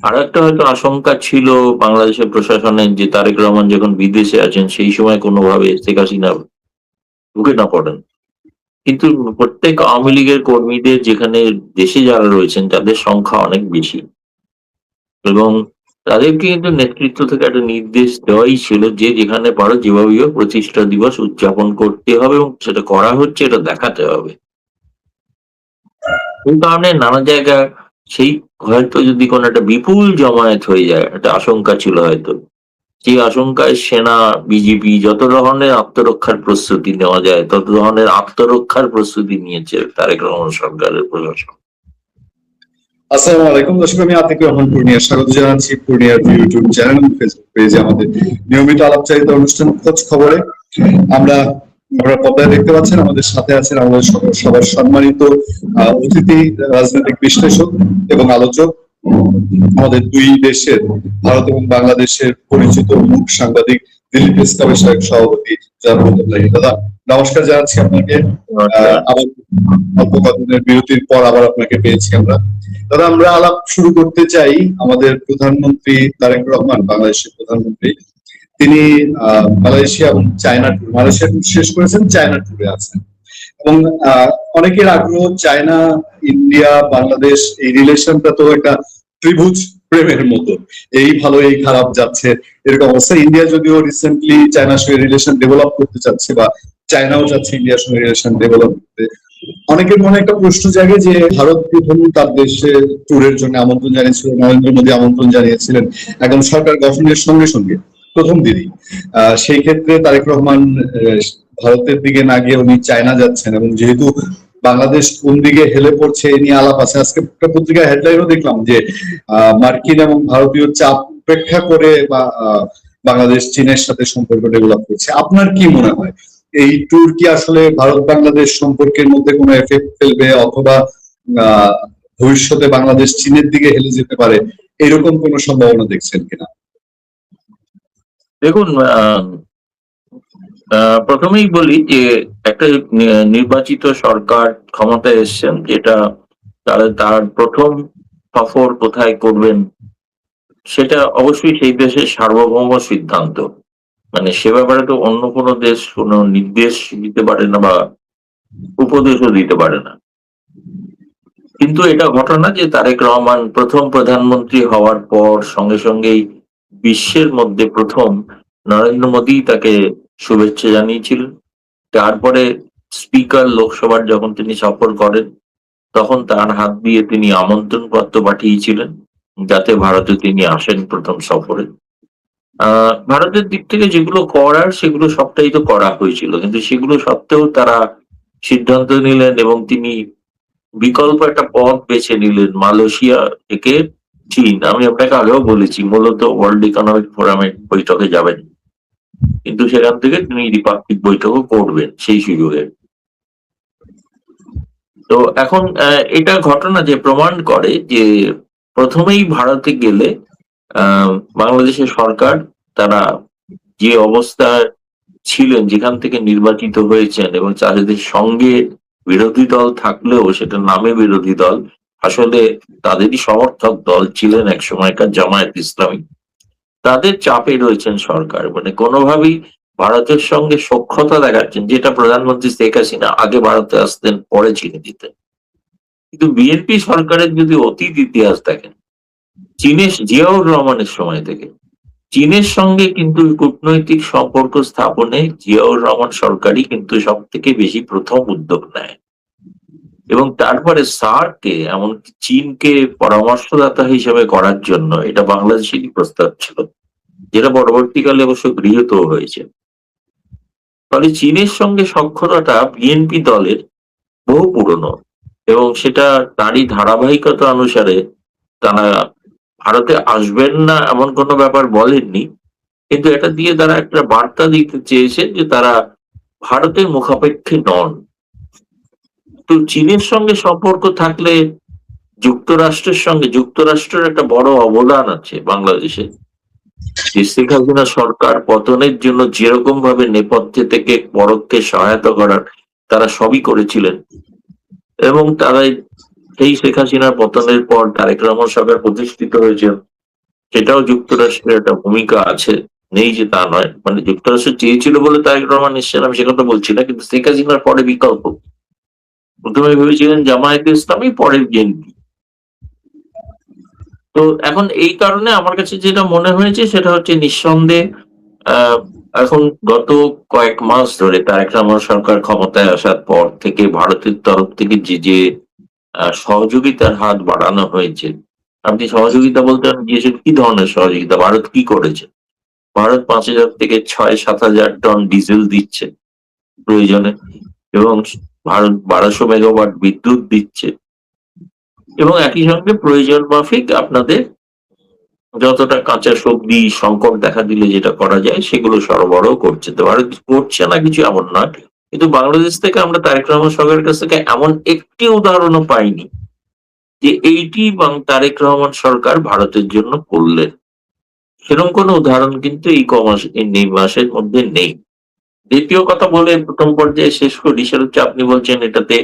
আর একটা হয়তো আশঙ্কা ছিল বাংলাদেশের প্রশাসনের, যে তারেক রহমান যখন বিদেশে আছেন সেই সময় কোনোভাবে শেখ হাসিনা ঢুকে না পড়েন। কিন্তু প্রত্যেক আওয়ামী লীগের কর্মীদের যেখানে দেশে যারা রয়েছেন তাদের সংখ্যা অনেক বেশি, এবং তাদেরকে কিন্তু নেতৃত্ব থেকে একটা নির্দেশ দেওয়াই ছিল যে যেখানে পারো যেভাবেই হোক প্রতিষ্ঠা দিবস উদযাপন করতে হবে, এবং সেটা করা হচ্ছে এটা দেখাতে হবে। এই কারণে নানা জায়গায় সেই হয়তো যদি কোনো একটা বিপুল জমায়েত হয়ে যায়, একটা আশঙ্কা ছিল হয়তো। সেই আশঙ্কায় সেনা, বিজিবি যত ধরনের আত্মরক্ষার প্রস্তুতি নেওয়া যায় তত ধরনের আত্মরক্ষার প্রস্তুতি নিয়েছে তারেক রহমান সরকারের প্রশাসন। আসসালামু আলাইকুম দর্শক, আমি আতিক রহমান পূর্ণিয়া স্বাগত জানাচ্ছি পূর্ণিয়ার ইউটিউব চ্যানেল এবং ফেসবুক পেজে আমাদের নিয়মিত আলাপচারিত অনুষ্ঠান খোঁজ খবরে। আমরা আমরা পর্দায় দেখতে পাচ্ছেন আমাদের সাথে আছেন আমাদের সবার সম্মানিত অতিথি, রাজনৈতিক বিশ্লেষক এবং আলোচক, আমাদের দুই দেশের ভারত এবং বাংলাদেশের পরিচিত মুখ সাংবাদিক, দিল্লি প্রেস ক্লাবের সাবেক সভাপতি জানাবুল্লাহ। দাদা নমস্কার জানাচ্ছি আপনাকে। আবার অল্প কদিনের বিরতির পর আবার আপনাকে পেয়েছি আমরা। দাদা আমরা আলাপ শুরু করতে চাই আমাদের প্রধানমন্ত্রী তারেক রহমান, বাংলাদেশের প্রধানমন্ত্রী। তিনি মালয়েশিয়া এবং চায়না ট্যুর, মালয়েশিয়া ট্যুর শেষ করেছেন, চায়না ট্যুরে আছেন এবং অনেকের আগ্রহ চায়না ইন্ডিয়া বাংলাদেশ এই রিলেশনটা তো একটা ত্রিভুজ প্রেমের মতো, এই ভালো এই খারাপ যাচ্ছে এরকম অবস্থা। ইন্ডিয়া যদিও রিসেন্টলি চায়নার সঙ্গে রিলেশন ডেভেলপ করতে চাচ্ছে বা চায়নাও চাচ্ছে ইন্ডিয়ার সঙ্গে রিলেশন ডেভেলপ করতে, অনেকের মনে একটা প্রশ্ন জাগে যে ভারত ধরুন তার দেশে ট্যুরের জন্য আমন্ত্রণ জানিয়েছিল, নরেন্দ্র মোদী আমন্ত্রণ জানিয়েছিলেন একদম সরকার গঠনের সঙ্গে সঙ্গে প্রথম দিনই। সেই ক্ষেত্রে তারেক রহমান ভারতের দিকে না গিয়ে উনি চায়না যাচ্ছেন, এবং যেহেতু বাংলাদেশ কোন দিকে হেলে পড়ছে এ নিয়ে আলাপ আছে। আজকে একটা পত্রিকার হেডলাইনও দেখলাম যে মার্কিন এবং ভারতীয় চাপ উপেক্ষা করে বা বাংলাদেশ চীনের সাথে সম্পর্ক ডেভেলপ করছে। আপনার কি মনে হয় এই ট্যুর কি আসলে ভারত বাংলাদেশ সম্পর্কের মধ্যে কোনো এফেক্ট ফেলবে, অথবা ভবিষ্যতে বাংলাদেশ চীনের দিকে হেলে যেতে পারে, এরকম কোনো সম্ভাবনা দেখছেন কিনা? দেখুন, প্রথমেই বলি যে একটা নির্বাচিত সরকার ক্ষমতায় এসছেন, যেটা তার প্রথম সফর কোথায় করবেন সেটা অবশ্যই সেই দেশের সার্বভৌম সিদ্ধান্ত। মানে সে ব্যাপারে তো অন্য কোনো দেশ কোনো নির্দেশ দিতে পারে না বা উপদেশও দিতে পারে না। কিন্তু এটা ঘটনা যে তারেক রহমান প্রথম প্রধানমন্ত্রী হওয়ার পর সঙ্গে সঙ্গেই বিশ্বের মধ্যে প্রথম নরেন্দ্র মোদী তাকে শুভেচ্ছা জানিয়েছিলেন। তারপরে স্পিকার লোকসভার যখন তিনি সফর করেন তখন তার হাত দিয়ে তিনি আমন্ত্রণ পত্র পাঠিয়েছিলেন যাতে ভারতে তিনি আসেন প্রথম সফরে। ভারতের দিক থেকে যেগুলো করার সেগুলো সবটাই তো করা হয়েছিল, কিন্তু সেগুলো সত্ত্বেও তারা সিদ্ধান্ত নিলেন এবং তিনি বিকল্প একটা পথ বেছে নিলেন মালয়েশিয়া থেকে চীন। আমি আপনাকে আগেও বলেছি মূলত ওয়ার্ল্ড ইকোনমিক ফোরামের বৈঠকে যাবেন, কিন্তু সেখান থেকে তিনি দ্বিপাক্ষিক বৈঠকও করবেন সেই সুযোগে। তো এখন এটা ঘটনা যে প্রমাণ করে যে প্রথমেই ভারতে গেলে বাংলাদেশের সরকার তারা যে অবস্থায় ছিলেন, যেখান থেকে নির্বাচিত হয়েছেন এবং তাদের সঙ্গে বিরোধী দল থাকলেও সেটা নামে বিরোধী দল, আসলে তাদেরই সমর্থক দল ছিলেন এক সময়কার জামায়াত ইসলামী, তাদের চাপে রয়েছেন সরকার। মানে কোনোভাবেই ভারতের সঙ্গে সখ্যতা দেখাচ্ছেন, যেটা প্রধানমন্ত্রী শেখ হাসিনা আগে ভারতে আসতেন পরে চিনে দিতেন। কিন্তু বিএনপি সরকারের যদি অতীত ইতিহাস দেখেন, জিয়াউর রহমানের সময় থেকে চীনের সঙ্গে কিন্তু কূটনৈতিক সম্পর্ক স্থাপনে জিয়াউর রহমান সরকারই কিন্তু সব থেকে বেশি প্রথম উদ্যোগ নেয়, এবং তারপরে সার্ককে এমনকি চীনকে পরামর্শদাতা হিসেবে করার জন্য এটা বাংলাদেশেরই প্রস্তাব ছিল, যেটা পরবর্তীকালে অবশ্য গৃহীত হয়েছে। ফলে চীনের সঙ্গে সখ্যতাটা বিএনপি দলের বহু পুরনো, এবং সেটা তারই ধারাবাহিকতা অনুসারে তারা ভারতে আসবেন না এমন কোনো ব্যাপার বলেননি, কিন্তু এটা দিয়ে তারা একটা বার্তা দিতে চেয়েছে যে তারা ভারতের মুখাপেক্ষী নন। তো চীনের সঙ্গে সম্পর্ক থাকলে যুক্তরাষ্ট্রের একটা বড় অবদান আছে বাংলাদেশে। যে শেখ হাসিনা সরকার পতনের জন্য যেরকম ভাবে নেপথ্যে থেকে পরোক্ষে সহায়তা করার তারা সবই করেছিলেন, এবং তারা সেই শেখ হাসিনার পতনের পর তারেক রহমান সরকার প্রতিষ্ঠিত হয়েছে সেটাও যুক্তরাষ্ট্রের একটা ভূমিকা আছে, নেই যে তা নয়। মানে যুক্তরাষ্ট্র চেয়েছিল বলে তারেক রহমান এসেছেন, আমি সে কথা বলছি না, কিন্তু শেখ হাসিনার পরে বিকল্প প্রথমে ভেবেছিলেন জামায়াতে ইসলামী, পরে বিএনপি। তো এখন এই কারণে আমার কাছে যেটা মনে হয়েছে সেটা হচ্ছে নিঃসন্দেহে আহ, এখন গত কয়েক মাস ধরে তারেক রহমান সরকার ক্ষমতায় আসার পর থেকে ভারতের তরফ থেকে যে যে সহযোগিতার হাত বাড়ানো হয়েছে। আপনি সহযোগিতা বলতে গিয়েছেন কি ধরনের সহযোগিতা? ভারত কি করেছে? ভারত 5,000 থেকে 6-7,000 টন ডিজেল দিচ্ছে প্রয়োজনে, এবং ভারত 1200 মেগাওয়াট বিদ্যুৎ দিচ্ছে, এবং একই সঙ্গে প্রয়োজন মাফিক আপনাদের যতটা কাঁচা সবজি সংকট দেখা দিলে যেটা করা যায় সেগুলো সরবরাহ করছে। তো ভারত করছে না কিছু এমন নয়, কিন্তু বাংলাদেশ থেকে আমরা তারেক রহমান সরকারের কাছ থেকে এমন একটি উদাহরণও পাইনি যে এইটি তারেক রহমান সরকার ভারতের জন্য করলেন। সেরকম কোনো উদাহরণ কিন্তু এই মাসের মধ্যে নেই। দ্বিতীয় কথা বলে প্রথম পর্যায়ে শেষ করি, সেটা হচ্ছে আপনি বলছেন এটাতে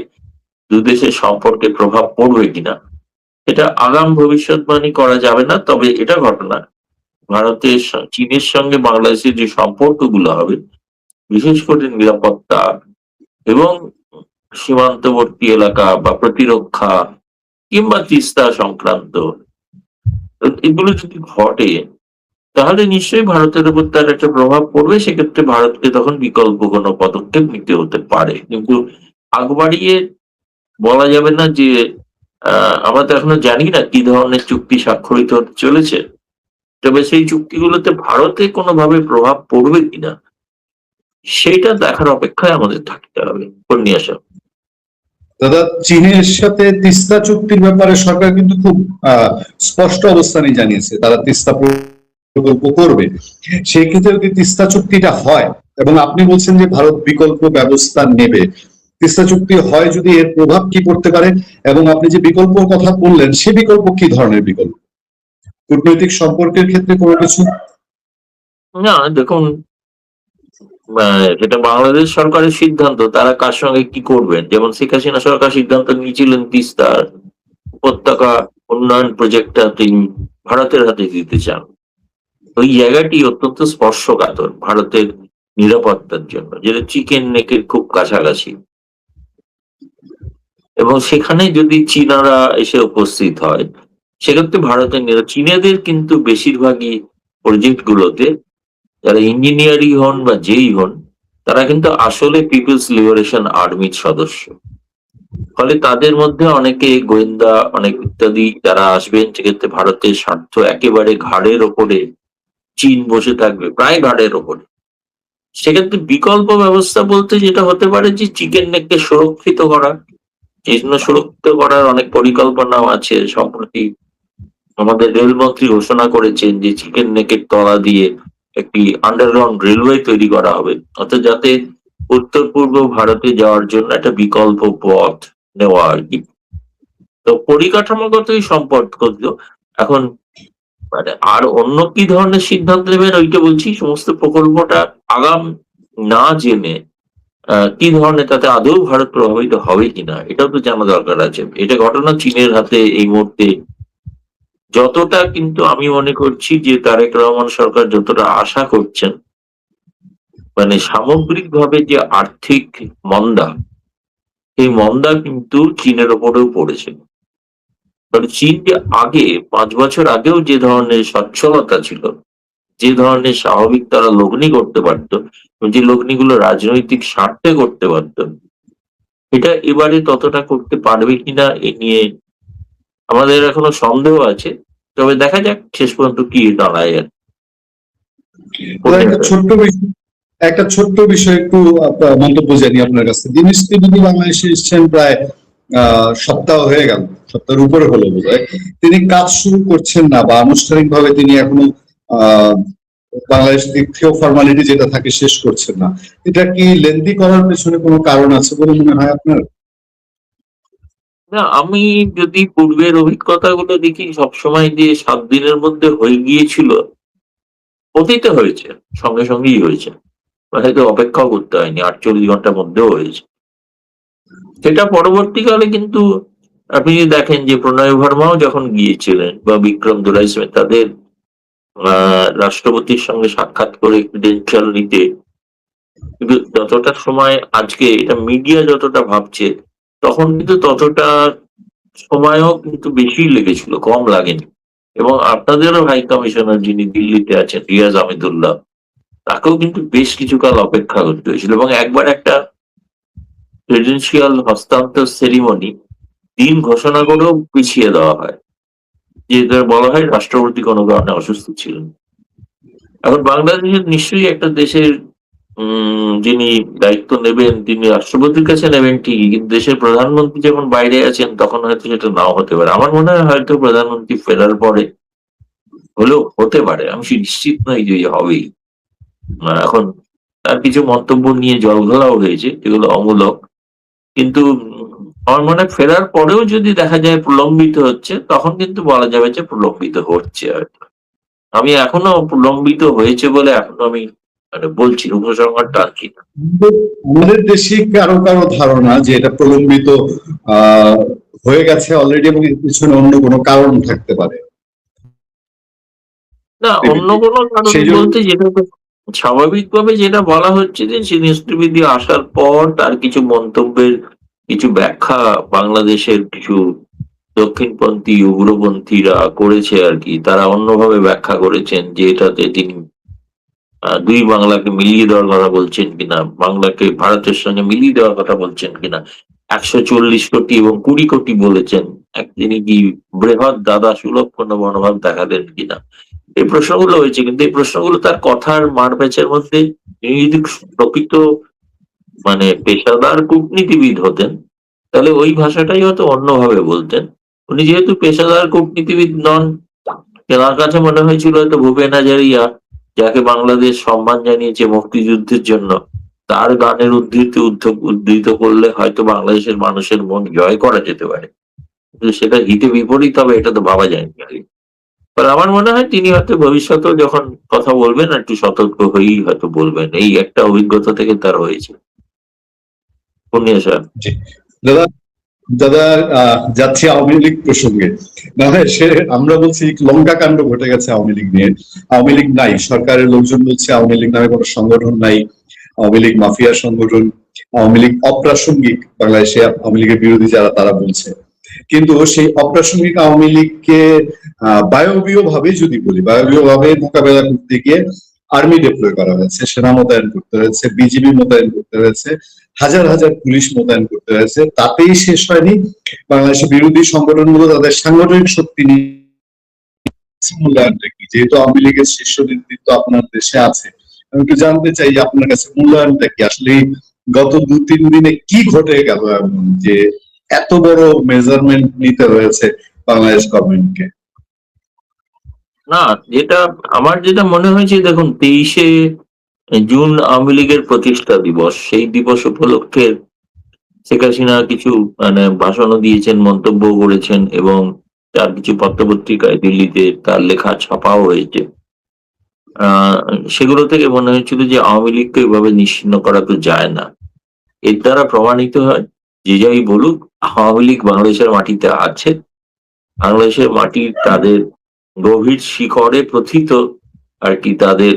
দুদেশের সম্পর্কে প্রভাব পড়বে কিনা। এটা আগাম ভবিষ্যৎবাণী করা যাবে না, তবে এটা ঘটনা চীনের সঙ্গে বাংলাদেশের যে সম্পর্কগুলো হবে, বিশেষ করে নিরাপত্তা এবং সীমান্তবর্তী এলাকা বা প্রতিরক্ষা কিংবা তিস্তা সংক্রান্ত, এগুলো যদি ঘটে তাহলে নিশ্চয়ই ভারতের উপর তার একটা প্রভাব পড়বে। সেক্ষেত্রে ভারতকে তখন বিকল্প কোনো পদক্ষেপ নিতে হতে পারে, কিন্তু আগ বাড়িয়ে বলা যাবে না যে আমরা তো এখনো জানি না কি ধরনের চুক্তি স্বাক্ষরিত হতে চলেছে। তবে সেই চুক্তিগুলোতে ভারতে কোনোভাবে প্রভাব পড়বে কিনা সেটা দেখার অপেক্ষায় আমাদের থাকতে হবে। পূর্ণিয়া সাহেব। দাদা, চীনের সাথে তিস্তা চুক্তির ব্যাপারে সরকার কিন্তু খুব স্পষ্ট অবস্থানই জানিয়েছে, তারা তিস্তা প্রকল্প করবে। সেই ক্ষেত্রে যদি তিস্তা চুক্তিটা হয় এবং আপনি বলছেন যে ভারত বিকল্প ব্যবস্থা নেবে, তিস্তা চুক্তি হয় যদি এর প্রভাব কি পড়তে পারে, এবং আপনি যে বিকল্প কথা বললেন সে বিকল্প কি ধরনের বিকল্প? কূটনৈতিক সম্পর্কের ক্ষেত্রে কোনো কিছু? না দেখুন, এটা বাংলাদেশ সরকারের সিদ্ধান্ত তারা কার সঙ্গে কি করবেন। যেমন শেখ হাসিনা সরকার সিদ্ধান্ত নিয়েছিলেন তিস্তার উপত্যকা উন্নয়ন প্রজেক্টটা তিনি ভারতের হাতে দিতে চান। ওই জায়গাটি অত্যন্ত স্পর্শকাতর ভারতের নিরাপত্তার জন্য, যেটা চিকেন নেকের খুব কাছাকাছি, এবং সেখানে যদি চীনারা এসে উপস্থিত হয় সেক্ষেত্রে চীনেদের কিন্তু বেশিরভাগই প্রজেক্ট গুলোতে যারা ইঞ্জিনিয়ারই হন বা যেই হন, তারা কিন্তু আসলে পিপলস লিবারেশন আর্মির সদস্য। ফলে তাদের মধ্যে অনেকে গোয়েন্দা অনেক ইত্যাদি যারা আসবেন, সেক্ষেত্রে ভারতের স্বার্থ একেবারে ঘাড়ের ওপরে চীন বসে থাকবে, প্রায় ঘাড়ের ওপরে। সেক্ষেত্রে বিকল্প ব্যবস্থা বলতে যেটা হতে পারে যে চিকেন নেককে সুরক্ষিত করা। এই জন্য সুরক্ষিত করার অনেক পরিকল্পনাও আছে। সম্প্রতি আমাদের রেলমন্ত্রী ঘোষণা করেছেন যে চিকেন নেকের তলা দিয়ে একটি আন্ডারগ্রাউন্ড রেলওয়ে তৈরি করা হবে, অর্থাৎ যাতে উত্তর পূর্ব ভারতে যাওয়ার জন্য একটা বিকল্প পথ নেওয়া আর কি। তো পরিকাঠামোগতই সম্পর্ক এখন, মানে আর অন্য কি ধরনের সিদ্ধান্ত নেবেন ওইটা বলছি। সমস্ত প্রকল্পটা আগাম না জেনে কি ধরনের, তাতে আদৌ ভারত প্রভাবিত হবে কিনা এটাও তো জানা দরকার আছে। এটা ঘটনা চীনের হাতে এই মুহূর্তে যতটা, কিন্তু আমি মনে করছি যে তারেক রহমান সরকার যতটা আশা করছেন, মানে সামগ্রিকভাবে যে আর্থিক মন্দা, এই মন্দা কিন্তু চীনের ওপরেও পড়েছে। কারণ চীন যে আগে 5 বছর আগেও যে ধরনের সচ্ছলতা ছিল, যে ধরনের স্বাভাবিক তারা লগ্নি করতে পারত, যে লগ্নিগুলো রাজনৈতিক স্বার্থে করতে পারত, এটা এবারে ততটা করতে পারবে কিনা এ নিয়ে আমাদের এখনো সন্দেহ আছে। তবে দেখা যাক শেষ পর্যন্ত কি দাঁড়ায় আর। একটা ছোট্ট বিষয় একটু মন্তব্য জানি আপনার কাছে। দিনেশ ত্রিবেদী বাংলাদেশে এসেছেন প্রায় সপ্তাহ হয়ে গেল, সপ্তাহের উপরে হলো বোধহয়। তিনি কাজ শুরু করছেন না, বা আনুষ্ঠানিক ভাবে তিনি এখনো বাংলাদেশ দ্বিতীয় ফর্মালিটি যেটা থাকে শেষ করছেন না। এটা কি লেন্দি করার পেছনে কোনো কারণ আছে বলে মনে হয় আপনার? না, আমি যদি পূর্বের অভিজ্ঞতাগুলো দেখি, সবসময় যে 7 দিনের মধ্যে হয়ে গিয়েছিল, অতীতে হয়েছে, সঙ্গে সঙ্গেই হয়েছে, হয়তো অপেক্ষাও করতে হয়নি, 48 ঘন্টার মধ্যেও হয়েছে। সেটা পরবর্তীকালে কিন্তু আপনি যদি দেখেন যে প্রণয় ভার্মাও যখন গিয়েছিলেন বা বিক্রম দুরাইস্মে, তাদের রাষ্ট্রপতির সঙ্গে সাক্ষাৎ করে ক্রেডেনশিয়াল নিতে, কিন্তু যতটা সময় আজকে এটা মিডিয়া যতটা ভাবছে, তখন কিন্তু ততটা সময়ও কিন্তু বেশি লেগেছিল, কম লাগেনি। এবং আপনাদেরও হাই কমিশনার যিনি দিল্লিতে আছেন, রিয়াজ আহমেদুল্লাহ, তাকেও কিন্তু বেশ কিছুকাল অপেক্ষা করতে হয়েছিল, এবং একবার একটা ক্রেডেনশিয়াল হস্তান্তর সেরিমনি দিন ঘোষণা করেও পিছিয়ে দেওয়া হয়, যে বলা হয় রাষ্ট্রপতি কোনো কারণে অসুস্থ ছিলেন। এখন বাংলাদেশের নিশ্চয়ই একটা দেশের যিনি দায়িত্ব নেবেন তিনি রাষ্ট্রপতির কাছে নেবেন ঠিকই, কিন্তু দেশের প্রধানমন্ত্রী যখন বাইরে আছেন তখন হয়তো সেটা নাও হতে পারে। আমার মনে হয় হয়তো প্রধানমন্ত্রী ফেরার পরে হলেও হতে পারে, আমি নিশ্চিত নই যে হবেই। এখন তার কিছু মন্তব্য নিয়ে জলঘোলাও হয়েছে, যেগুলো অমূলক, কিন্তু আমার মনে হয় ফেরার পরেও যদি দেখা যায় প্রলম্বিত হচ্ছে, তখন কিন্তু বলা যাবে যে প্রলম্বিত হচ্ছে হয়তো। আমি এখনো প্রলম্বিত হয়েছে বলে এখনো আমি মানে বলছি, উপসংহার টানছি না। আমাদের দেশে কারো কারো ধারণা যে এটা প্রলম্বিত আহ হয়ে গেছে অলরেডি, এবং এর পিছনে অন্য কোনো কারণ থাকতে পারে। না, অন্য কোনো কারণ সেই জন্য বলতে যেটা তো স্বাভাবিকভাবে যেটা বলা হচ্ছে যে নেতৃবৃন্দ আসার পর তার কিছু মন্তব্যের কিছু ব্যাখ্যা বাংলাদেশের কিছু দক্ষিণপন্থী উগ্রপন্থীরা করেছে আর কি। তারা অন্যভাবে ব্যাখ্যা করেছেন যে এটাতে তিনি দুই বাংলাকে মিলিয়ে দেওয়ার কথা বলছেন কিনা, বাংলাকে ভারতের সঙ্গে মিলিয়ে দেওয়ার কথা বলছেন কিনা, 140 কোটি এবং 20 কোটি বলেছেন, তিনি কি বৃহৎ দাদা সুলভ কোনো মনোভাব দেখালেন কিনা, এই প্রশ্নগুলো হয়েছে। কিন্তু এই প্রশ্নগুলো তার কথার মারপ্যাচের মধ্যে, তিনি যদি প্রকৃত মানে পেশাদার কূটনীতিবিদ হতেন তাহলে ওই ভাষাটাই হয়তো অন্যভাবে বলতেন। উনি যেহেতু পেশাদার কূটনীতিবিদ নন, তেনার কাছে মনে হয়েছিল হয়তো ভূপেন হাজারিয়া, যাকে বাংলাদেশ সম্মান জানিয়েছে মুক্তিযুদ্ধের জন্য, তার গানের উদ্ধৃত করলে হয়তো বাংলাদেশের মানুষের মন জয় করা যেতে পারে। কিন্তু সেটা হিতে বিপরীত হবে এটা তো ভাবা যায়নি আগে। আর আমার মনে হয় তিনি হয়তো ভবিষ্যতেও যখন কথা বলবেন একটু সতর্ক হয়েই হয়তো বলবেন, এই একটা অভিজ্ঞতা থেকে তার হয়েছে। পূর্ণিয়া স্যার। জি। দাদা, দাদা, যাচ্ছি আওয়ামী লীগ প্রসঙ্গে। মানে সে আমরা বলছি লঙ্কা কাণ্ড ঘটে গেছে আওয়ামী লীগ নিয়ে। আওয়ামী লীগ নাই, সরকারের লোকজন বলছে আওয়ামী লীগ নামে কোনো সংগঠন নাই, আওয়ামী লীগ মাফিয়ার সংগঠন, আওয়ামী লীগ অপ্রাসঙ্গিক। বাংলাদেশে আওয়ামী লীগের বিরোধী যারা তারা বলছে, কিন্তু সেই অপ্রাসঙ্গিক আওয়ামী লীগকে বায়বীয় ভাবে যদি বলি, বায়বীয় ভাবে মোকাবেলা করতে গিয়ে আর্মি ডিপ্লয় করা হয়েছে, সেনা মোতায়েন করতে হয়েছে, বিজিবি মোতায়েন করতে হয়েছে, হাজার হাজার পুলিশ মোতায়েন করতে হয়েছে, তাতেই শেষ হয়নি। বাংলাদেশের বিরোধী সংগঠনগুলো তাদের সাংগঠনিক শক্তি নিয়ে মূল্যায়নটা কি, যেহেতু আওয়ামী লীগের শীর্ষ নেতৃত্ব আপনার দেশে আছে, আমি একটু জানতে চাই যে আপনার কাছে মূল্যায়নটা কি আসলে গত 2-3 দিনে কি ঘটে গেল এমন যে এত বড় মেজারমেন্ট নিতে হয়েছে বাংলাদেশ গভর্নমেন্টকে? না, যেটা আমার যেটা মনে হয়েছে, দেখুন 23শে জুন আওয়ামী লীগের প্রতিষ্ঠা দিবস, সেই দিবস উপলক্ষে শেখ হাসিনা কিছু মানে ভাষণও দিয়েছেন, মন্তব্য করেছেন, এবং তার কিছু পত্রপত্রিকায় দিল্লিতে তার লেখা ছাপাও হয়েছে। আহ সেগুলো থেকে মনে হয়েছিল যে আওয়ামী লীগকে এভাবে নিশ্চিহ্ন করা তো যায় না। এর দ্বারা প্রমাণিত হয়, যে যাই বলুক, আওয়ামী লীগ বাংলাদেশের মাটিতে আছে। বাংলাদেশের মাটির তাদের গভীর শিকড়ে প্রথিত আর কি তাদের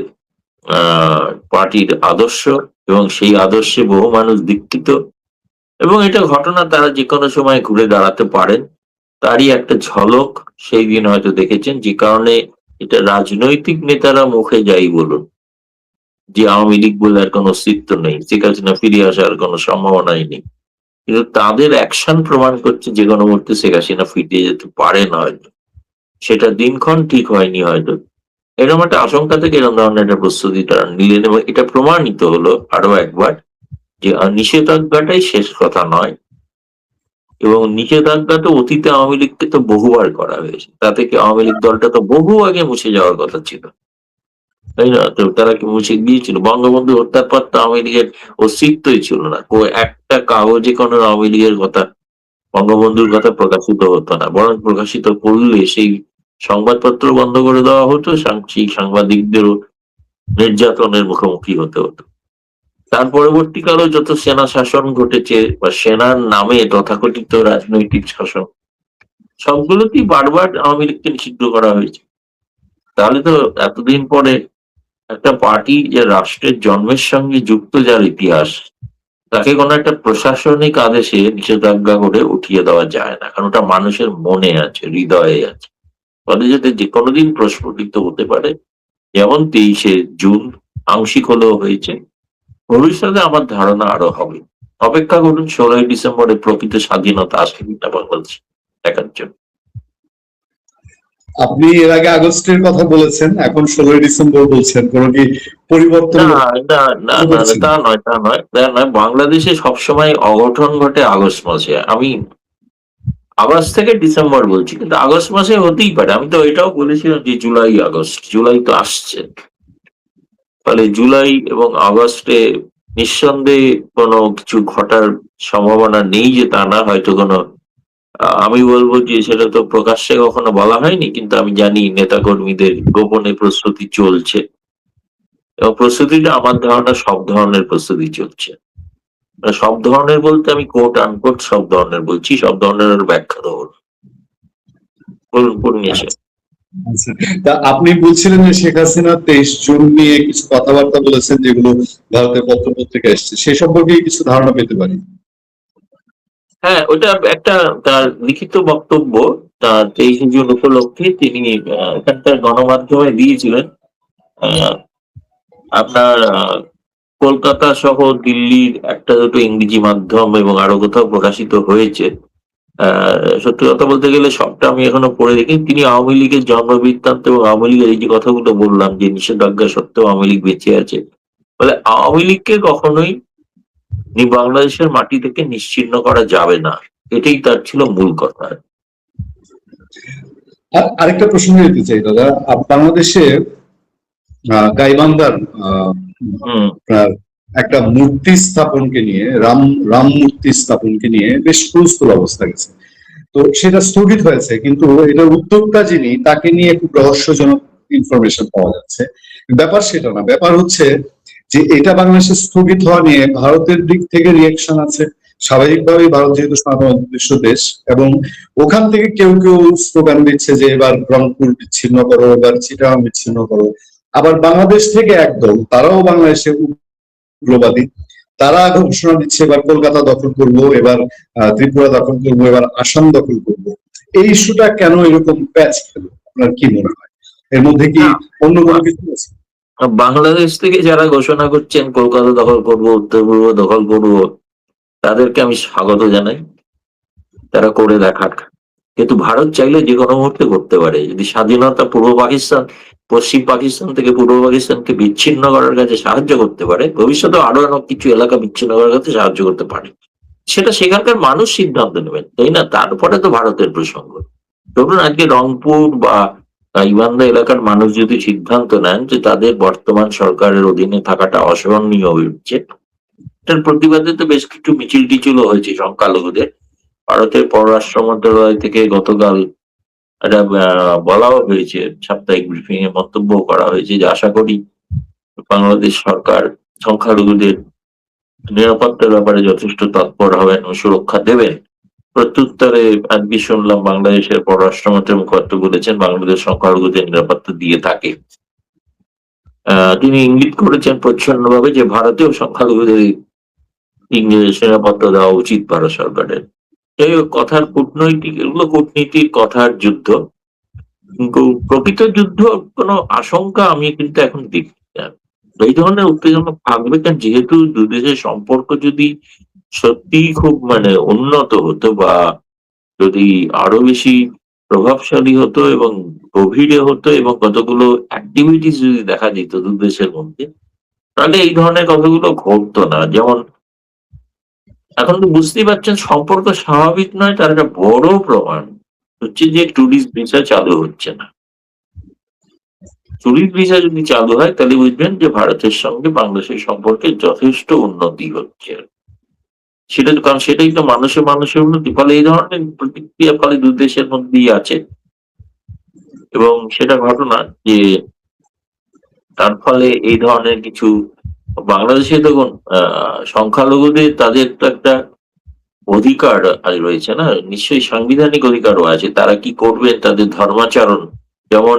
পার্টির আদর্শ, এবং সেই আদর্শে বহু মানুষ দীক্ষিত, এবং এটা ঘটনা তারা যে কোনো সময় ঘুরে দাঁড়াতে পারেন, তারই একটা ঝলক সেই দিন হয়তো দেখেছেন। যে কারণে এটা রাজনৈতিক নেতারা মুখে যাই বলুন যে আওয়ামী লীগ বলে আর কোনো অস্তিত্ব নেই, শেখ হাসিনা ফিরে আসার কোনো সম্ভাবনাই নেই, কিন্তু তাদের অ্যাকশন প্রমাণ করছে যে কোনো মুহূর্তে শেখ হাসিনা ফিরে যেতে পারেন হয়তো। সেটা দিনক্ষণ ঠিক হয়নি হয়তো, এরকম একটা আশঙ্কা থেকে এরকম ধরনের একটা প্রস্তুতি তারা নিলেন, এবং এটা প্রমাণিত হলো আরো একবার যে নিষেধাজ্ঞাটাই শেষ কথা নয়। এবং নিষেধাজ্ঞা তো অতীতে আওয়ামী লীগকে তো বহুবার করা হয়েছে, তাতে কি আওয়ামী লীগ দলটা তো বহু আগে মুছে যাওয়ার কথা ছিল, তাই না? তো তারা কি মুছে গিয়েছিল? বঙ্গবন্ধু হত্যার পর তো আওয়ামী লীগের অস্তিত্বই ছিল না, একটা কাগজে কোনো আওয়ামী লীগের কথা, বঙ্গবন্ধুর কথা প্রকাশিত হতো না, বরং প্রকাশিত করলে সেই সংবাদপত্র বন্ধ করে দেওয়া হতো, সেই সাংবাদিকদেরও নির্যাতনের মুখোমুখি হতে হতো। তার পরবর্তীকালেও যত সেনা শাসন ঘটেছে বা সেনার নামে তথাকথিত রাজনৈতিক শাসন, সবগুলোতেই বারবার আওয়ামী লীগকে নিষিদ্ধ করা হয়েছে। তাহলে তো এতদিন পরে একটা পার্টি যে রাষ্ট্রের জন্মের সঙ্গে যুক্ত, যার ইতিহাস, তাকে কোনো একটা প্রশাসনিক আদেশে নিষেধাজ্ঞা করে উঠিয়ে দেওয়া যায় না, কারণ ওটা মানুষের মনে আছে, হৃদয়ে আছে। ফলে যাতে যে কোনোদিন প্রস্ফুটিত হতে পারে, যেমন 23শে জুন আংশিক হলেও হয়েছে, ভবিষ্যতে আমার ধারণা আরো হবে। অপেক্ষা করুন 16ই ডিসেম্বরে প্রকৃত স্বাধীনতা আসে কিনা বাংলাদেশ দেখার জন্য। আপনি এর আগে আগস্টের কথা বলেছেন, এখন 16ই ডিসেম্বর বলছেন, কোনো কি পরিবর্তন না, না, না, না, না, করছেন? তা নয়। বাংলাদেশে সবসময় অঘটন ঘটে আগস্ট মাসে। আমি আগস্ট থেকে ডিসেম্বর বলছি, কিন্তু আগস্ট মাসে হতেই পারে। আমি তো এটাও বলেছিলাম যে জুলাই আগস্ট, জুলাই তো আসছে। ফলে জুলাই এবং আগস্টে নিঃসন্দেহে কোনো কিছু ঘটার সম্ভাবনা নেই যে তা না, হয়তো কোনো আমি বলবো যে সেটা তো প্রকাশ্যে কখনো বলা হয়নি, কিন্তু আমি জানি নেতাকর্মীদের গোপনে প্রস্তুতি চলছে, এবং প্রস্তুতিটা আমার ধারণা সব ধরনের প্রস্তুতি চলছে। মানে সব ধরনের বলতে আমি কোট আনকোট সব ধরনের বলছি, সব ধরনের ব্যাখ্যা দেবো। বলুন, পূর্ণিয়া। আচ্ছা, তা আপনি বলছিলেন যে শেখ হাসিনা 23 জুন নিয়ে কিছু কথাবার্তা বলেছেন, যেগুলো ভারতের পত্রপত্রিকায় এসেছে, সে সম্পর্কে কিছু ধারণা পেতে পারি? হ্যাঁ, ওটা একটা তার লিখিত বক্তব্য। তার 23শে জুন উপলক্ষে তিনি এখানকার গণমাধ্যমে দিয়েছিলেন। আহ, আপনার কলকাতা সহ দিল্লির একটা দুটো ইংরেজি মাধ্যম এবং আরো কোথাও প্রকাশিত হয়েছে। সত্যি কথা বলতে গেলে সবটা আমি এখনো পড়ে দেখি। তিনি আওয়ামী লীগের জন্ম বৃত্তান্ত এবং আওয়ামী লীগের এই যে কথাগুলো বললাম যে নিষেধাজ্ঞা সত্ত্বেও আওয়ামী লীগ বেঁচে আছে, ফলে আওয়ামী লীগকে কখনোই বাংলাদেশের মাটি থেকে নিশ্চিহ্ন করা যাবে না, এটাই তার ছিল মূল কথা। আরেকটা প্রসঙ্গ দিতে চাই দাদা, বাংলাদেশে গাইবান্ধার হুম। আপনার একটা মূর্তি স্থাপনকে নিয়ে, রাম রাম মূর্তি স্থাপনকে নিয়ে বেশ হুলস্থুল অবস্থা গেছে। তো সেটা স্থগিত হয়েছে, কিন্তু এটার উদ্যোক্তা যিনি, তাকে নিয়ে খুব রহস্যজনক ইনফরমেশন পাওয়া যাচ্ছে। ব্যাপার সেটা না, ব্যাপার হচ্ছে যে এটা বাংলাদেশে স্থগিত হওয়া নিয়ে ভারতের দিক থেকে রিয়েকশন আছে। স্বাভাবিকভাবেই ভারত যেহেতু সনাতন অদৃশ্য দেশ, এবং ওখান থেকে কেউ কেউ স্লোগান দিচ্ছে যে এবার রংপুর বিচ্ছিন্ন করো, এবার চিটাগাং বিচ্ছিন্ন করো। আবার বাংলাদেশ থেকে একদল, তারাও বাংলাদেশে উগ্রবাদী, তারা ঘোষণা দিচ্ছে এবার কলকাতা দখল করব, এবার ত্রিপুরা দখল করব, এবার আসাম দখল করব। এই ইস্যুটা কেন এরকম প্যাচ খেলো, আপনার কি মনে হয়? এর মধ্যে কি না, অন্য কোনো কিছু আছে? বাংলাদেশ থেকে যারা ঘোষণা করছেন কলকাতা দখল করব, উত্তর পূর্ব দখল করব, তাদেরকে আমি স্বাগত জানাই। তারা করে দেখাক। কিন্তু ভারত চাইলে যে কোনো মুহূর্তে করতে পারে। যদি স্বাধীনতা পূর্ব পাকিস্তান, পশ্চিম পাকিস্তান থেকে পূর্ব পাকিস্তানকে বিচ্ছিন্ন করার কাছে সাহায্য করতে পারে, ভবিষ্যতে আরো অনেক কিছু এলাকা বিচ্ছিন্ন করার কাছে সাহায্য করতে পারে, সেটা সেখানকার মানুষ সিদ্ধান্ত নেবেন, তাই না? তারপরে তো ভারতের প্রসঙ্গ। ধরুন আজকে রংপুর বা গাইবান্ধা এলাকার মানুষ যদি সিদ্ধান্ত নেন যে তাদের বর্তমান সরকারের অধীনে থাকাটা অসহনীয় হয়ে উঠছে, এটার প্রতিবাদে তো বেশ কিছু মিছিল টিছিলও হয়েছে সংখ্যালঘুদের। ভারতের পররাষ্ট্র মন্ত্রণালয় থেকে গতকাল এটা বলাও হয়েছে, সাপ্তাহিক ব্রিফিং এ মন্তব্য করা হয়েছে যে আশা করি বাংলাদেশ সরকার সংখ্যালঘুদের নিরাপত্তার ব্যাপারে যথেষ্ট তৎপর হবেন ও সুরক্ষা দেবেন। প্রত্যুত্তরে আজকে শুনলাম বাংলাদেশের পররাষ্ট্রমন্ত্রী মুখপাত্র বলেছেন বাংলাদেশ সংখ্যালঘুদের নিরাপত্তা দিয়ে থাকে। তিনি ইঙ্গিত করেছেন প্রচ্ছন্নভাবে যে ভারতীয় সংখ্যালঘুদের নিরাপত্তা দেওয়া উচিত ভারত সরকারের। এই কথার কূটনৈতিক, এগুলো কূটনীতির কথার যুদ্ধ, কিন্তু প্রকৃত যুদ্ধ কোনো আশঙ্কা আমি কিন্তু এখন দেখছি না। এই ধরনের উত্তেজনা থাকবে, কারণ যেহেতু দুদেশের সম্পর্ক যদি সত্যি খুব মানে উন্নত হতো, বা যদি আরো বেশি প্রভাবশালী হতো এবং গভীরে হতো, এবং কতগুলো অ্যাক্টিভিটিস যদি দেখা যেত দু দেশের মধ্যে, তাহলে এই ধরনের কথাগুলো ঘটতো না। যেমন এখন তো বুঝতেই পারছেন সম্পর্ক স্বাভাবিক নয়, তার একটা বড় প্রমাণ হচ্ছে যে ট্যুরিস্ট ভিসা চালু হচ্ছে না। ট্যুরিস্ট ভিসা যদি চালু হয় তাহলে বুঝবেন যে ভারতের সঙ্গে বাংলাদেশের সম্পর্কে যথেষ্ট উন্নতি হচ্ছে। সেটা তো, কারণ সেটাই তো মানুষে মানুষের উন্নতি। ফলে এই ধরনের প্রতিক্রিয়া ফলে দু দেশের মধ্যেই আছে, এবং সেটা ঘটনা যে তার ফলে এই ধরনের কিছু বাংলাদেশে দেখুন সংখ্যালঘুদের তাদের তো একটা অধিকার রয়েছে না, নিশ্চয়ই সাংবিধানিক অধিকারও আছে। তারা কি করবেন, তাদের ধর্মাচরণ, যেমন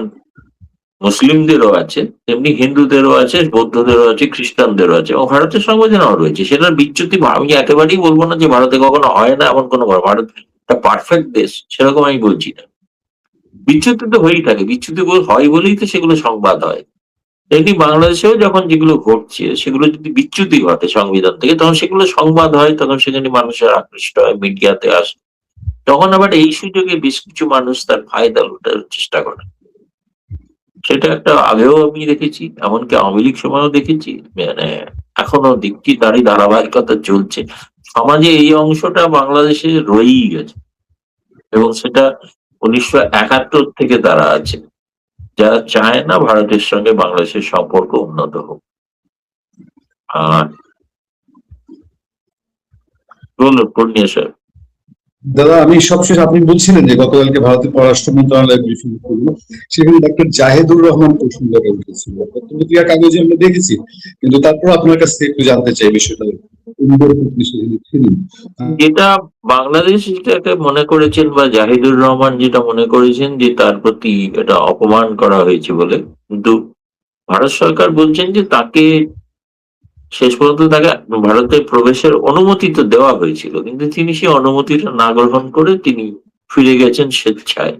মুসলিমদেরও আছে, তেমনি হিন্দুদেরও আছে, বৌদ্ধদেরও আছে, খ্রিস্টানদেরও আছে, এবং ভারতের সংবিধানও রয়েছে। সেটার বিচ্যুতি আমি একেবারেই বলবো না যে ভারতে কখনো হয় না, এমন কোনো ভারত একটা পারফেক্ট দেশ সেরকম আমি বলছি না। বিচ্যুতি তো হয়েই থাকে, বিচ্যুতি হয় বলেই তো সেগুলো সংবাদ হয়। তেমনি বাংলাদেশেও যখন যেগুলো ঘটছে সেগুলো যদি বিচ্যুতি ঘটে সংবিধান থেকে, তখন সেগুলো সংবাদ হয়, তখন সেখানে মানুষের আকৃষ্ট হয়, মিডিয়াতে আসে। তখন আবার এই সুযোগে বেশ কিছু মানুষ তার ফায়দা লুটার চেষ্টা করে। সেটা একটা আগেও আমি দেখেছি, এমনকি আওয়ামী লীগ সময়ও দেখেছি, মানে এখনো দেখছি, তারই ধারাবাহিকতা চলছে। সমাজে এই অংশটা বাংলাদেশে রয়েই গেছে, এবং সেটা 1971 থেকে তারা আছে, যারা চায় না ভারতের সঙ্গে বাংলাদেশের সম্পর্ক উন্নত হোক। আর বলুন পূর্ণিয়া স্যার। দাদা, আমি সবশেষ আপনি বলছিলেন যে গতকালকে ভারতের পররাষ্ট্র মন্ত্রণালয় ব্রিফিং করলো, সেখানে ডক্টর জাহেদুর রহমান প্রসঙ্গটা উঠেছিল। পত্রিকা কাগজে আমরা দেখেছি, কিন্তু তারপর আপনার কাছ থেকে একটু জানতে চাই বিষয়টা। ছিলেন। যেটা বাংলাদেশ যেটাকে মনে করেছেন, বা জাহিদুর রহমান যেটা মনে করেছেন যে তার প্রতি এটা অপমান করা হয়েছে বলে, কিন্তু ভারত সরকার বলছেন যে তাকে শেষ পর্যন্ত তাকে ভারতে প্রবেশের অনুমতি তো দেওয়া হয়েছিল, কিন্তু তিনি সেই অনুমতিটা না গ্রহণ করে তিনি ফিরে গেছেন স্বেচ্ছায়।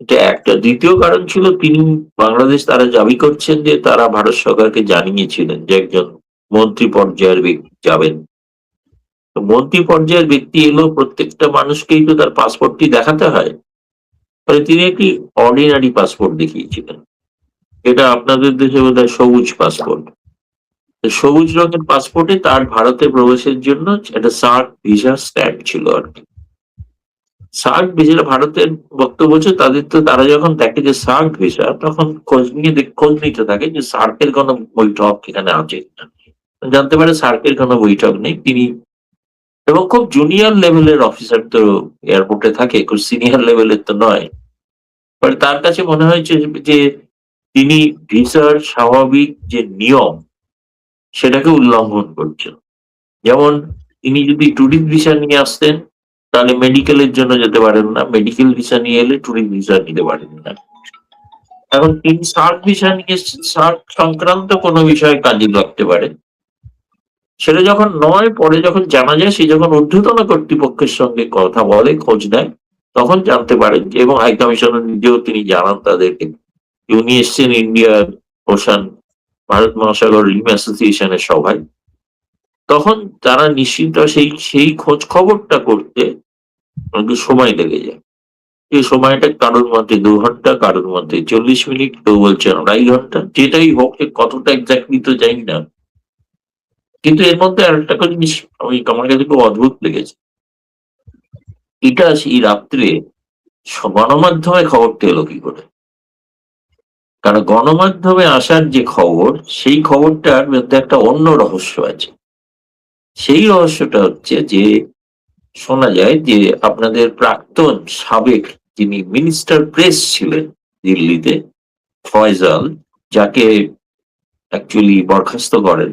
এটা একটা। দ্বিতীয় কারণ ছিল, তিনি বাংলাদেশ তারা দাবি করছেন যে তারা ভারত সরকারকে জানিয়েছিলেন যে একজন মন্ত্রী পর্যায়ের ব্যক্তি যাবেন। তো মন্ত্রী পর্যায়ের ব্যক্তি এলো, প্রত্যেকটা মানুষকেই তো তার পাসপোর্টটি দেখাতে হয়। ফলে তিনি একটি অর্ডিনারি পাসপোর্ট দেখিয়েছিলেন। এটা আপনাদের দেশে বোধহয় সবুজ পাসপোর্ট। সবুজ রঙের পাসপোর্টে তার ভারতে প্রবেশের জন্য একটা সার্ক ভিসা স্ট্যাম্প ছিল আর কি। সার্ক ভিসা ভারতের বক্তব্য হচ্ছে, তাদের তো তারা যখন দেখে যে সার্ক ভিসা, তখন খোঁজ নিতে থাকে যে সার্কের কোনো বৈঠক এখানে আছে কিনা। জানতে পারে সার্কের কোনো বৈঠক নেই। তিনি এবং খুব জুনিয়র লেভেলের অফিসার তো এয়ারপোর্টে থাকে, খুব সিনিয়র লেভেলের তো নয়। ফলে তার কাছে মনে হয়েছে যে তিনি ভিসার স্বাভাবিক যে নিয়ম সেটাকে উল্লঙ্ঘন করছেন। যেমন তিনি যদি ট্যুরিস্ট ভিসা নিয়ে আসতেন, তাহলে মেডিকেলের জন্য যেতে পারেন না, মেডিকেল ভিসা নিয়ে এলে ট্যুরিস্ট ভিসা নিতে পারেন না। এখন তিনি সার্ক ভিসা নিয়ে এসেছেন, সার্ক সংক্রান্ত কোনো বিষয়ে কাজে লাগতে পারে। সেটা যখন নয়, পরে যখন জানা যায়, সে যখন ঊর্ধ্বতন কর্তৃপক্ষের সঙ্গে কথা বলে, খোঁজ নেয়, তখন জানতে পারেন যে, এবং হাই কমিশনার নিজেও তিনি জানান তাদেরকে, যে উনি এসছেন ইন্ডিয়ার ওশান ভারত মহাসাগর রিম অ্যাসোসিয়েশনের সভায়। তখন তারা নিশ্চিন্ত সেই সেই খোঁজ খবরটা করতে অনেক সময় লেগে যায়। এই সময়টা কারোর মধ্যে 2 ঘন্টা, কারোর মধ্যে 40 মিনিট, কেউ বলছেন 2.5 ঘন্টা। যেটাই হোক, কতটা এক্স্যাক্টলি তো জানি না। কিন্তু এর মধ্যে আরেকটা জিনিস আমার কাছে খুব অদ্ভুত লেগেছে। এটা সেই রাত্রে গণমাধ্যমে খবরটা এলো কি করে? কারণ গণমাধ্যমে আসার যে খবর, সেই খবরটার মধ্যে একটা অন্য রহস্য আছে। সেই রহস্যটা হচ্ছে যে, শোনা যায় যে আপনাদের প্রাক্তন সাবেক যিনি মিনিস্টার প্রেস ছিলেন দিল্লিতে, ফয়জাল, যাকে অ্যাকচুয়ালি বরখাস্ত করেন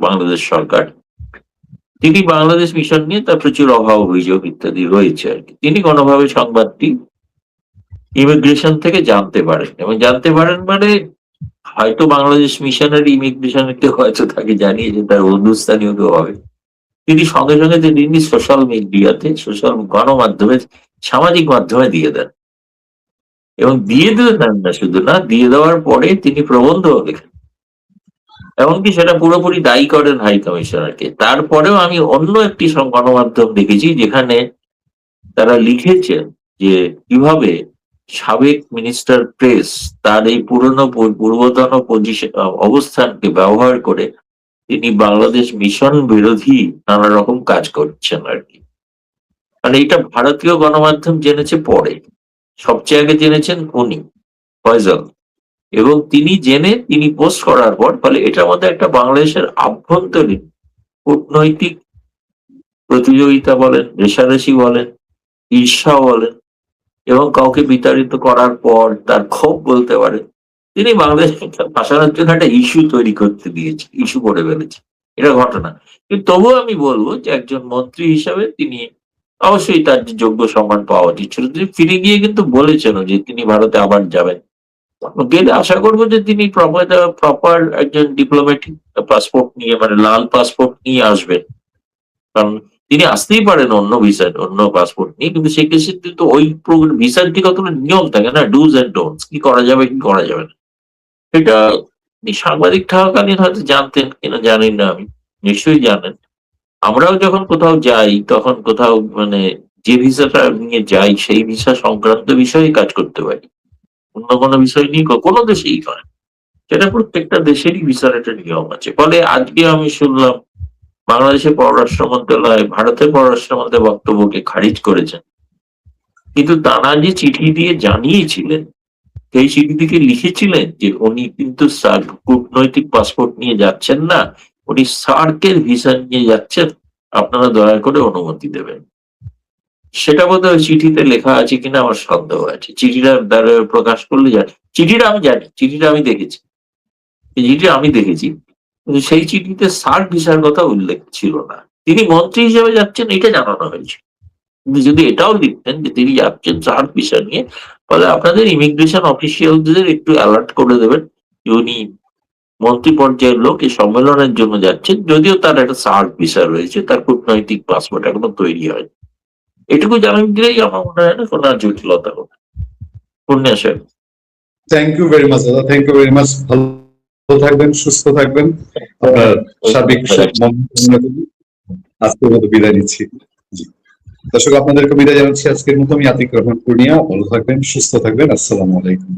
বাংলাদেশ সরকার, তিনি বাংলাদেশ মিশন নিয়ে তার প্রচুর অভাব অভিযোগ ইত্যাদি রয়েছে আর কি। তিনি কোনোভাবে সংবাদটি ইমিগ্রেশন থেকে জানতে পারেন, এবং জানতে পারেন মানে হয়তো বাংলাদেশ মিশনের ইমিগ্রেশনের কেউ হয়তো তাকে জানিয়েছে, তার বন্ধুস্থানীয় কেউ হবে। তিনি সঙ্গে সঙ্গে তিনি সোশ্যাল মিডিয়াতে, সোশ্যাল গণমাধ্যমে, সামাজিক মাধ্যমে দিয়ে দেন, এবং দিয়ে দেন না, শুধু না, দিয়ে দেওয়ার পরে তিনি প্রবন্ধ লেখেন, এমনকি সেটা পুরোপুরি দায়ী করেন হাই কমিশনারকে। তারপরেও আমি অন্য একটি গণমাধ্যম দেখেছি যেখানে তারা লিখেছেন যে কিভাবে সাবেক মিনিস্টার প্রেস তার এই পূর্বতন অবস্থানকে ব্যবহার করে তিনি বাংলাদেশ মিশন বিরোধী নানা রকম কাজ করছেন আর কি। মানে এটা ভারতীয় গণমাধ্যম জেনেছে পরে, সবচেয়ে আগে জেনেছেন উনি, ফয়জল, এবং তিনি জেনে তিনি পোস্ট করার পর, ফলে এটার মধ্যে একটা বাংলাদেশের আভ্যন্তরীণ কূটনৈতিক প্রতিযোগিতা বলেন, রেষারেষি বলেন, ঈর্ষা বলেন, এবং কাউকে বিতাড়িত করার পর তার ক্ষোভ বলতে পারে, তিনি বাংলাদেশ ভাষার জন্য একটা ইস্যু তৈরি করতে দিয়েছে, ইস্যু করে ফেলেছে। এটা ঘটনা। কিন্তু তবুও আমি বলবো যে একজন মন্ত্রী হিসাবে তিনি অবশ্যই তার যে যোগ্য সম্মান পাওয়া উচিত ছিল। তিনি ফিরে গিয়ে কিন্তু বলেছেন যে তিনি ভারতে আবার যাবেন। গেলে আশা করব যে তিনি প্রপার একজন ডিপ্লোম্যাটিক পাসপোর্ট নিয়ে, মানে লাল পাসপোর্ট নিয়ে আসবেন। কারণ তিনি আসতেই পারেন অন্য ভিসায়, অন্য পাসপোর্ট নিয়ে, কিন্তু সেক্ষেত্রে কিন্তু ওই ভিসার যে কতগুলো নিয়ম থাকে না, ডুজ এন্ড ডোন্টস, কি করা যাবে কি করা যাবে না, এটা তিনি সাংবাদিক থাকাকালীন হয়তো জানতেন কিনা জানি না আমি, নিশ্চয়ই জানেন। আমরাও যখন কোথাও যাই তখন কোথাও মানে যে ভিসাটা নিয়ে যাই সেই ভিসা সংক্রান্ত বিষয়ে কাজ করতে পারি, অন্য কোনো বিষয় নিয়ে কোনো দেশেই নয়। সেটা প্রত্যেকটা দেশেরই ভিসার একটা নিয়ম আছে। ফলে আজকে আমি শুনলাম বাংলাদেশের পররাষ্ট্র মন্ত্রণালয় ভারতের পররাষ্ট্র মন্ত্রণালয়ের বক্তব্যকে খারিজ করেছেন, কিন্তু তারা যে চিঠি দিয়ে জানিয়েছিলেন, সেই চিঠি থেকে লিখেছিলেন যে উনি কিন্তু কূটনৈতিক পাসপোর্ট নিয়ে যাচ্ছেন না, উনি সার্কের ভিসা নিয়ে যাচ্ছেন, আপনারা দয়া করে অনুমতি দেবেন। সেটা বোধহয় চিঠিতে লেখা আছে কিনা আমার সন্দেহ আছে। চিঠিটা দ্বারা প্রকাশ করলে জানি, চিঠিটা আমি জানি, চিঠিটা আমি দেখেছি, এই চিঠিটা আমি দেখেছি, কিন্তু সেই চিঠিতে সার্ক ভিসার কথা উল্লেখ ছিল না। তিনি মন্ত্রী হিসেবে যাচ্ছেন এটা জানানো হয়েছে, কিন্তু যদি এটাও লিখতেন যে তিনি যাচ্ছেন সার্ক ভিসা নিয়ে, ফলে আপনাদের ইমিগ্রেশন অফিসিয়ালদের একটু অ্যালার্ট করে দেবেন যে উনি মন্ত্রী পর্যায়ের লোক এই সম্মেলনের জন্য যাচ্ছেন, যদিও তার একটা সার্ক ভিসা রয়েছে, তার কূটনৈতিক পাসপোর্ট এখনো তৈরি হয়। এটুকু জানিয়ে দিলেই আমার মনে হয় না কোনো আর জটিলতা হবে। পূর্ণিয়া সাহেব, থ্যাংক ইউ ভেরি মাচ দাদা, থ্যাংক ইউ ভেরি মাচ। ভালো থাকবেন, সুস্থ থাকবেন, আপনার সার্বিক মঙ্গল। আজকের মতো বিদায় নিচ্ছি। জি দর্শক, আপনাদেরকে বিদায় জানাচ্ছি আজকের মতো। আমি আতিক রহমান পূর্ণিয়া। ভালো থাকবেন, সুস্থ থাকবেন। আসসালামু আলাইকুম।